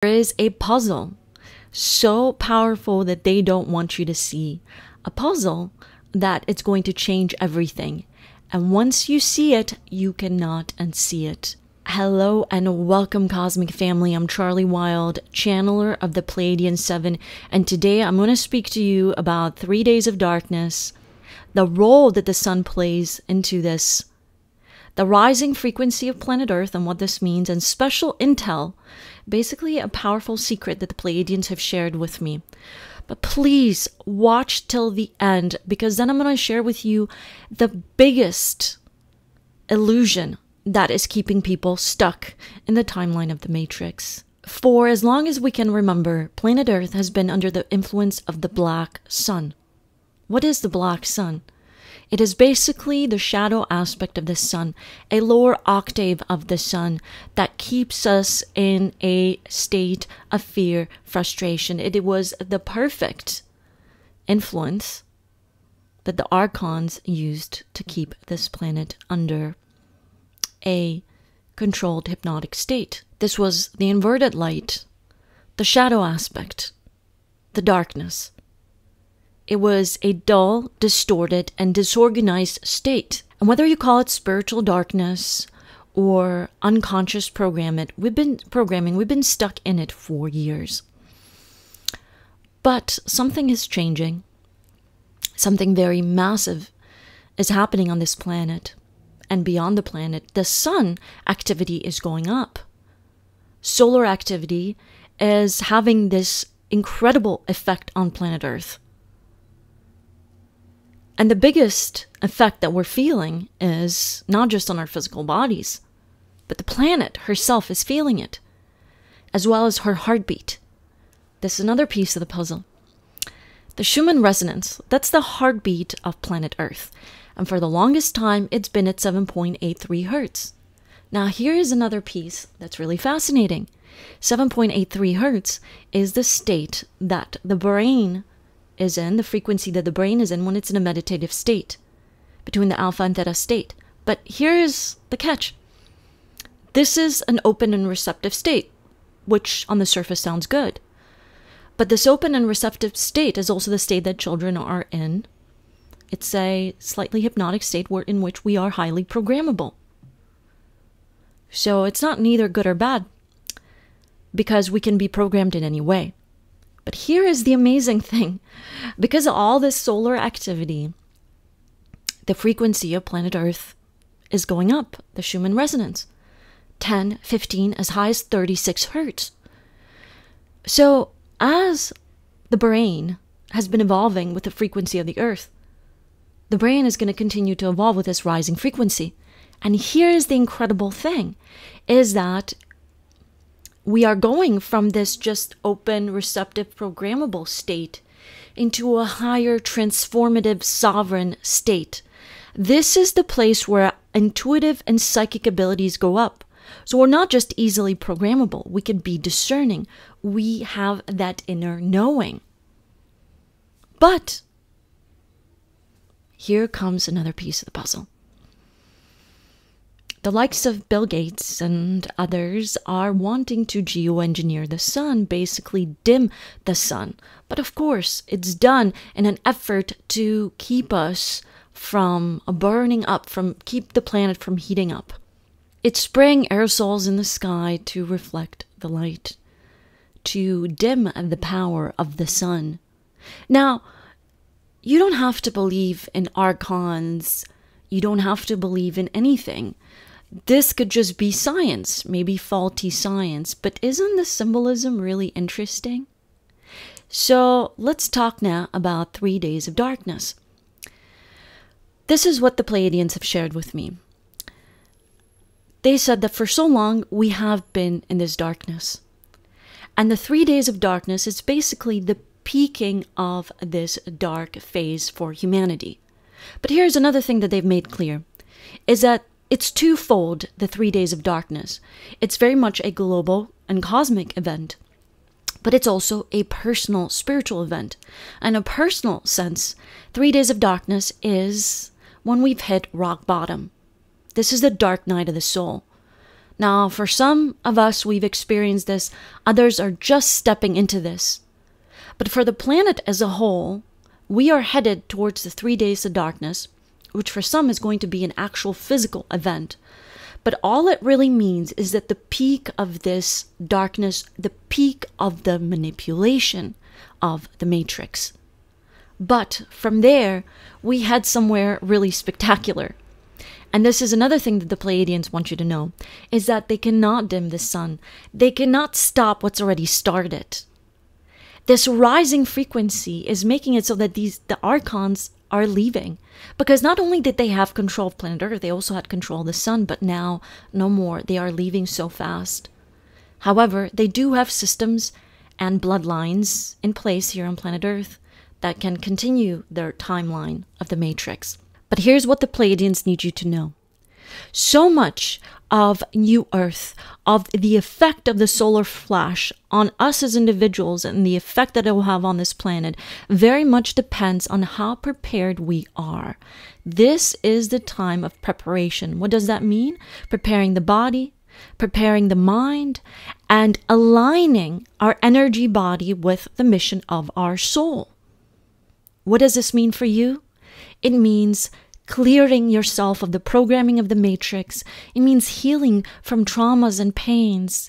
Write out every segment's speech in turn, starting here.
There is a puzzle so powerful that they don't want you to see. A puzzle that it's going to change everything. And once you see it, you cannot unsee it. Hello and welcome, Cosmic Family. I'm Charlie Wilde, channeler of the Pleiadian 7, and today I'm going to speak to you about 3 days of darkness, the role that the sun plays into this, the rising frequency of planet Earth and what this means, and special intel, basically a powerful secret that the Pleiadians have shared with me. But please watch till the end, because then I'm going to share with you the biggest illusion that is keeping people stuck in the timeline of the Matrix. For as long as we can remember, planet Earth has been under the influence of the Black Sun. What is the Black Sun? It is basically the shadow aspect of the sun, a lower octave of the sun that keeps us in a state of fear, frustration. It was the perfect influence that the archons used to keep this planet under a controlled hypnotic state. This was the inverted light, the shadow aspect, the darkness. It was a dull, distorted, and disorganized state. And whether you call it spiritual darkness or unconscious programming, we've been stuck in it for years. But something is changing. Something very massive is happening on this planet. And beyond the planet, the sun activity is going up. Solar activity is having this incredible effect on planet Earth. And the biggest effect that we're feeling is not just on our physical bodies, but the planet herself is feeling it, as well as her heartbeat. This is another piece of the puzzle. The Schuman resonance, that's the heartbeat of planet Earth. And for the longest time, it's been at 7.83 hertz. Now, here is another piece that's really fascinating. 7.83 hertz is the state that the brain is in, the frequency that the brain is in when it's in a meditative state, between the alpha and theta state. But here's the catch. This is an open and receptive state, which on the surface sounds good. But this open and receptive state is also the state that children are in. It's a slightly hypnotic state in which we are highly programmable. So it's not neither good or bad, because we can be programmed in any way. But here is the amazing thing. Because of all this solar activity, the frequency of planet Earth is going up, the Schumann resonance. 10, 15, as high as 36 hertz. So as the brain has been evolving with the frequency of the Earth, the brain is going to continue to evolve with this rising frequency. And here's the incredible thing, is that we are going from this just open, receptive, programmable state into a higher, transformative, sovereign state. This is the place where intuitive and psychic abilities go up. So we're not just easily programmable. We can be discerning. We have that inner knowing. But here comes another piece of the puzzle. The likes of Bill Gates and others are wanting to geoengineer the sun, basically dim the sun. But of course, it's done in an effort to keep us from burning up, keep the planet from heating up. It's spraying aerosols in the sky to reflect the light, to dim the power of the sun. Now, you don't have to believe in archons. You don't have to believe in anything. This could just be science, maybe faulty science, but isn't the symbolism really interesting? So let's talk now about 3 days of darkness. This is what the Pleiadians have shared with me. They said that for so long we have been in this darkness. And the 3 days of darkness is basically the peaking of this dark phase for humanity. But here's another thing that they've made clear, is that it's twofold, the 3 days of darkness. It's very much a global and cosmic event, but it's also a personal, spiritual event. In a personal sense, 3 days of darkness is when we've hit rock bottom. This is the dark night of the soul. Now, for some of us, we've experienced this. Others are just stepping into this. But for the planet as a whole, we are headed towards the 3 days of darkness, which for some is going to be an actual physical event. But all it really means is that the peak of this darkness, the peak of the manipulation of the matrix. But from there, we head somewhere really spectacular. And this is another thing that the Pleiadians want you to know, is that they cannot dim the sun. They cannot stop what's already started. This rising frequency is making it so that the archons are leaving. Because not only did they have control of planet Earth, they also had control of the sun, but now no more. They are leaving so fast. However, they do have systems and bloodlines in place here on planet Earth that can continue their timeline of the matrix. But here's what the Pleiadians need you to know. So much of New Earth, of the effect of the solar flash on us as individuals and the effect that it will have on this planet very much depends on how prepared we are. This is the time of preparation. What does that mean? Preparing the body, preparing the mind, and aligning our energy body with the mission of our soul. What does this mean for you? It means clearing yourself of the programming of the matrix. It means healing from traumas and pains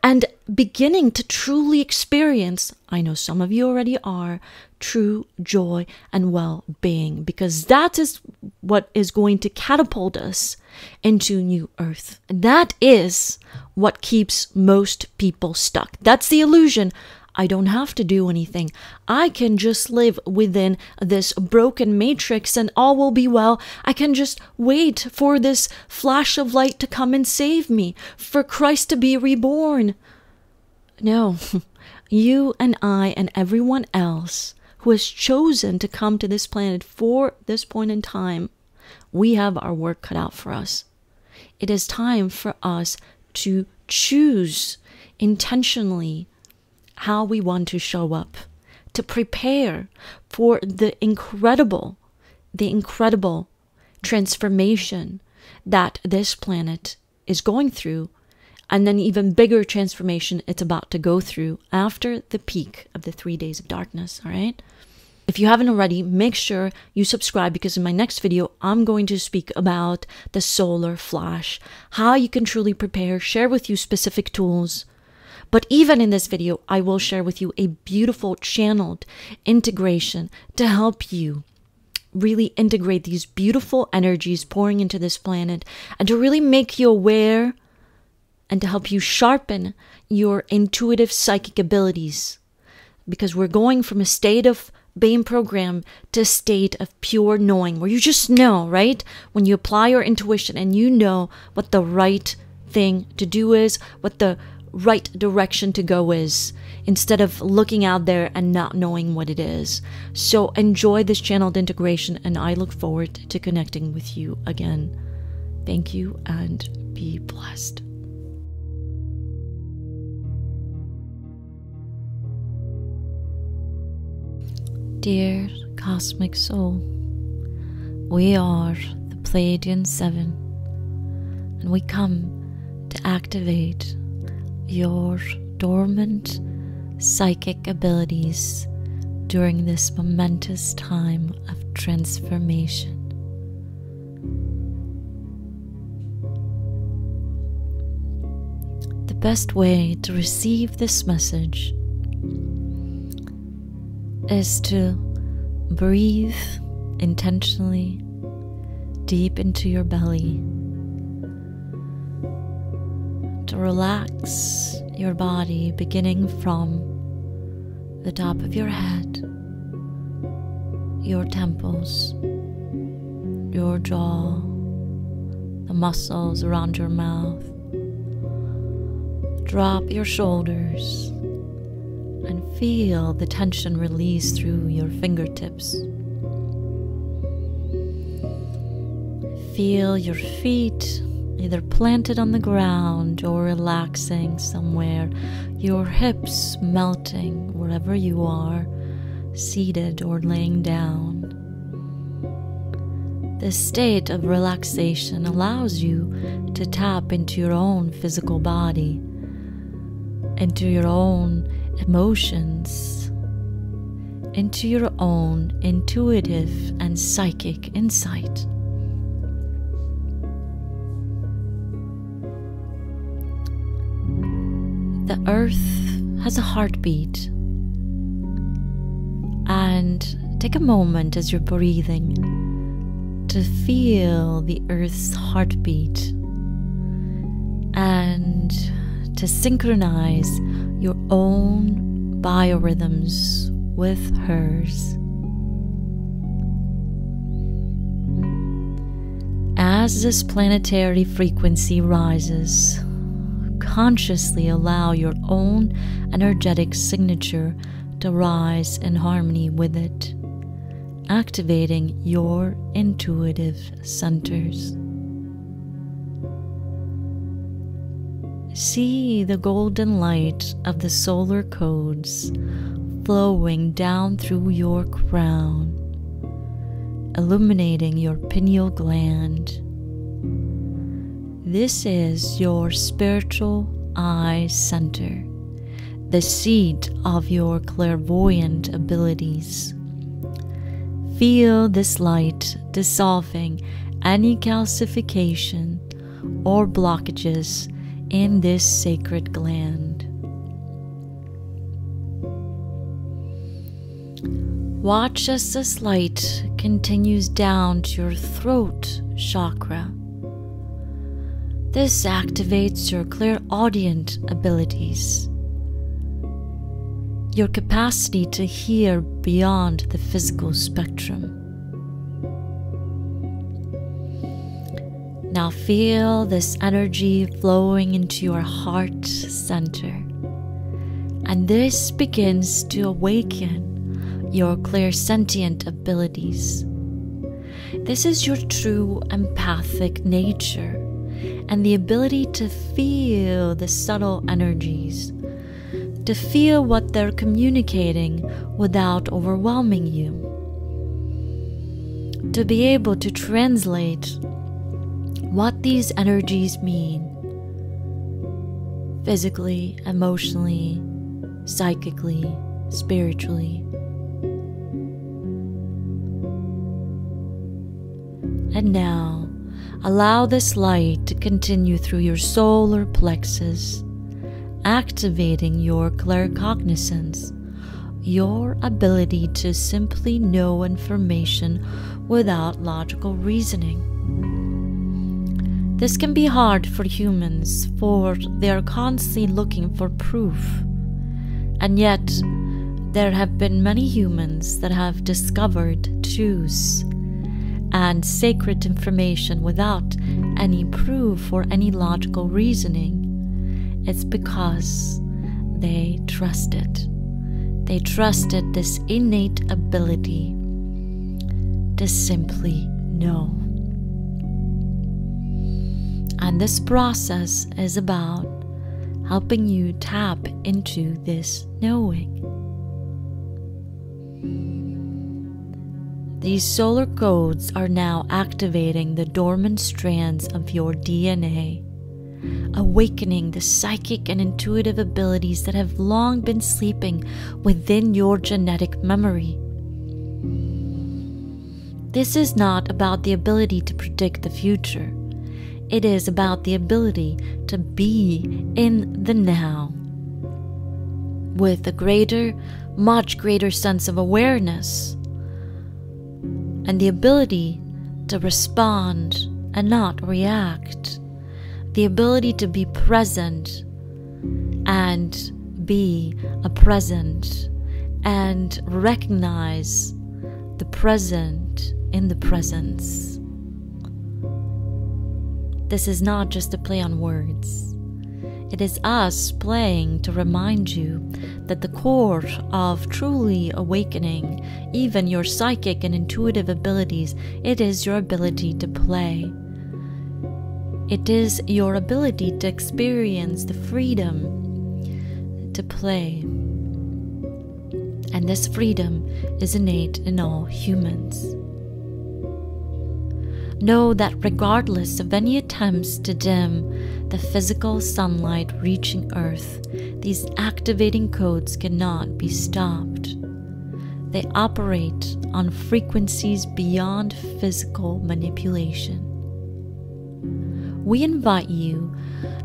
and beginning to truly experience, I know some of you already are, true joy and well-being, because that is what is going to catapult us into New Earth. That is what keeps most people stuck. That's the illusion. I don't have to do anything. I can just live within this broken matrix and all will be well. I can just wait for this flash of light to come and save me, for Christ to be reborn. No, you and I and everyone else who has chosen to come to this planet for this point in time, we have our work cut out for us. It is time for us to choose intentionally how we want to show up, to prepare for the incredible transformation that this planet is going through, and then even bigger transformation it's about to go through after the peak of the 3 days of darkness, all right? If you haven't already, make sure you subscribe, because in my next video, I'm going to speak about the solar flash, how you can truly prepare, share with you specific tools. But even in this video, I will share with you a beautiful channeled integration to help you really integrate these beautiful energies pouring into this planet and to really make you aware and to help you sharpen your intuitive psychic abilities. Because we're going from a state of being programmed to a state of pure knowing, where you just know, right? When you apply your intuition and you know what the right thing to do is, what the right direction to go is, instead of looking out there and not knowing what it is. So enjoy this channeled integration, and I look forward to connecting with you again. Thank you and be blessed. Dear Cosmic Soul, we are the Pleiadian 7, and we come to activate your dormant psychic abilities during this momentous time of transformation. The best way to receive this message is to breathe intentionally deep into your belly, to relax your body beginning from the top of your head, your temples, your jaw, the muscles around your mouth. Drop your shoulders and feel the tension release through your fingertips. Feel your feet either planted on the ground or relaxing somewhere, your hips melting wherever you are, seated or laying down. This state of relaxation allows you to tap into your own physical body, into your own emotions, into your own intuitive and psychic insight. The earth has a heartbeat, and take a moment as you're breathing to feel the earth's heartbeat and to synchronize your own biorhythms with hers. As this planetary frequency rises, consciously allow your own energetic signature to rise in harmony with it, activating your intuitive centers. See the golden light of the solar codes flowing down through your crown, illuminating your pineal gland. This is your spiritual eye center, the seat of your clairvoyant abilities. Feel this light dissolving any calcification or blockages in this sacred gland. Watch as this light continues down to your throat chakra. This activates your clairaudient abilities, your capacity to hear beyond the physical spectrum. Now feel this energy flowing into your heart center, and this begins to awaken your clairsentient abilities. This is your true empathic nature and the ability to feel the subtle energies, to feel what they're communicating without overwhelming you, to be able to translate what these energies mean physically, emotionally, psychically, spiritually. And now, allow this light to continue through your solar plexus, activating your claircognizance, your ability to simply know information without logical reasoning. This can be hard for humans, for they are constantly looking for proof. And yet, there have been many humans that have discovered truths and sacred information without any proof or any logical reasoning. It's because they trusted. They trusted this innate ability to simply know. And this process is about helping you tap into this knowing. These solar codes are now activating the dormant strands of your DNA, awakening the psychic and intuitive abilities that have long been sleeping within your genetic memory. This is not about the ability to predict the future. It is about the ability to be in the now with a greater, much greater sense of awareness and the ability to respond and not react. The ability to be present and be a present and recognize the present in the presence. This is not just a play on words. It is us playing to remind you that the core of truly awakening, even your psychic and intuitive abilities, it is your ability to play. It is your ability to experience the freedom to play. And this freedom is innate in all humans. Know that regardless of any attempts to dim the physical sunlight reaching Earth, these activating codes cannot be stopped. They operate on frequencies beyond physical manipulation. We invite you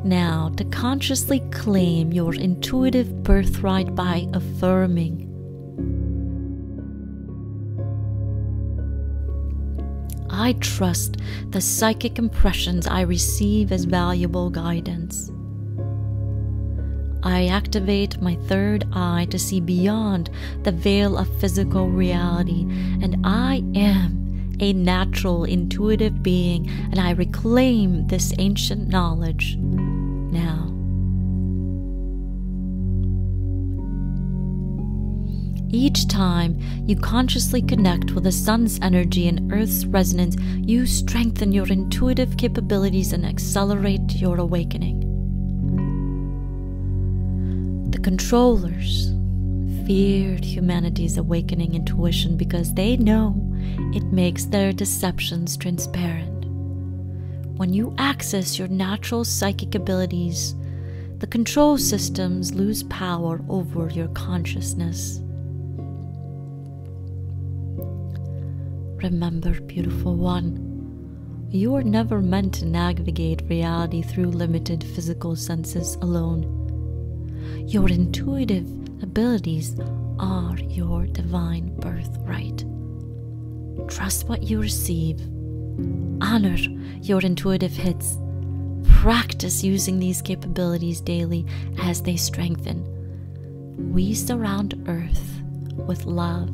now to consciously claim your intuitive birthright by affirming, I trust the psychic impressions I receive as valuable guidance. I activate my third eye to see beyond the veil of physical reality, and I am a natural, intuitive being, and I reclaim this ancient knowledge now. Each time you consciously connect with the sun's energy and Earth's resonance, you strengthen your intuitive capabilities and accelerate your awakening. The controllers feared humanity's awakening intuition because they know it makes their deceptions transparent. When you access your natural psychic abilities, the control systems lose power over your consciousness. Remember, beautiful one, you are never meant to navigate reality through limited physical senses alone. Your intuitive abilities are your divine birthright. Trust what you receive. Honor your intuitive hits. Practice using these capabilities daily as they strengthen. We surround Earth with love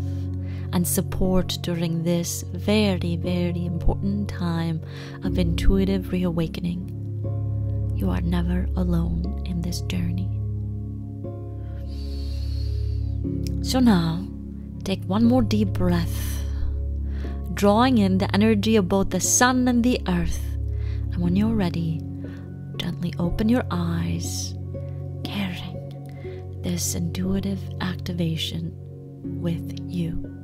and support during this very, very important time of intuitive reawakening. You are never alone in this journey. So now, take one more deep breath, drawing in the energy of both the sun and the earth. And when you're ready, gently open your eyes, carrying this intuitive activation with you.